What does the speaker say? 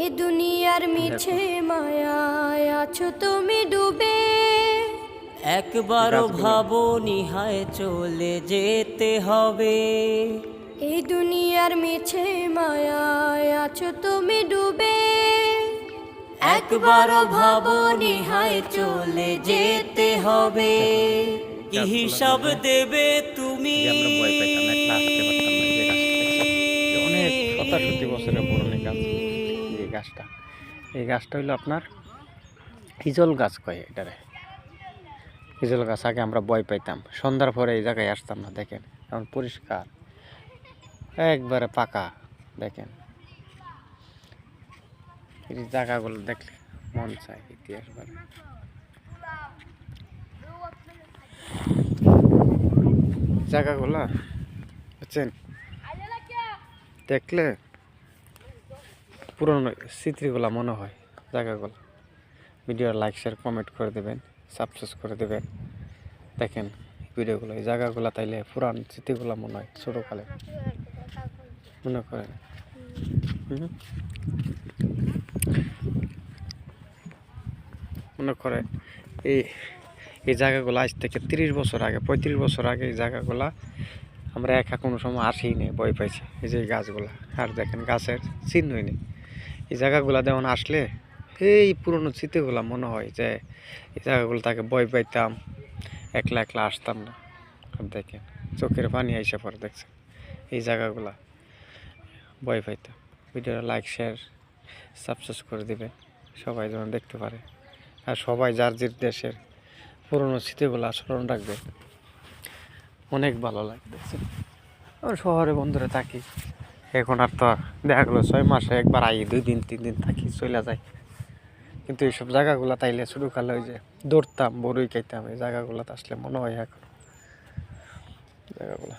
এ দুনিয়ার মিছে মায়ায় আছো তুমি ডুবে। একবারও ভাবো নিহায় চলে যেতে হবে। এই দুনিয়ার মিছে মায়ায় আছো তুমি ডুবে। একবারও ভাবো নিহায় চলে যেতে হবে। কি হিসাব দেবে তুমি? অনেক 70 বছরের পুরনো গাছ। এই গাছটা হইলো আপনার হিজল গাছ কয় এটারে। হিজল গাছ আগে আমরা ভয় পাইতাম, সন্ধ্যার পরে এই জায়গায় আসতাম না। দেখেন এখন পরিষ্কার, একবারে পাকা। দেখেন এই জায়গাগুলো দেখলে মন চায় ইতিহাস বাড়ে। জায়গাগুলো বুঝছেন, দেখলে পুরনো স্মৃতিগুলো মনে হয়। জায়গাগুলো ভিডিও লাইক শেয়ার কমেন্ট করে দেবেন, সাবস্ক্রাইব করে দেবেন। দেখেন ভিডিওগুলো, এই জায়গাগুলো তাইলে পুরান স্মৃতিগুলো মনে হয় ছোটোকালে মনে করেন। মনে করেন এই এই জায়গাগুলো আজ থেকে 30 বছর আগে, 35 বছর আগে এই জায়গাগুলা আমরা একা কোনো সময় আসিই নেই, ভয় পাইছি। এই যে গাছগুলা, আর দেখেন গাছের চিহ্নই নেই। এই জায়গাগুলা যেমন আসলে এই পুরনো স্মৃতিগুলা মনে হয় যে এই জায়গাগুলো তাকে ভয় পাইতাম, একলা একলা আসতাম না। আর দেখেন চোখের পানি আইসা পরে দেখছেন এই জায়গাগুলা ভয় পাইতাম। ভিডিওটা লাইক শেয়ার সাবস্ক্রাইব করে দিবেন, সবাই যেন দেখতে পারে। আর সবাই যার যার দেশের পুরনো স্মৃতিগুলো স্মরণ রাখবে, অনেক ভালো লাগে। দেখছেন আমরা শহরে বন্ধুরা থাকি, এখন আর তো দেখা গেলো 6 মাসে একবার আই, 2 দিন 3 দিন থাকি চলে যায়। কিন্তু এইসব জায়গাগুলো তাইলে ছোটোকালে ওই যে দৌড়তাম, বড়ই খাইতাম, এই জায়গাগুলোতে আসলে মনে হয় এখন জায়গাগুলো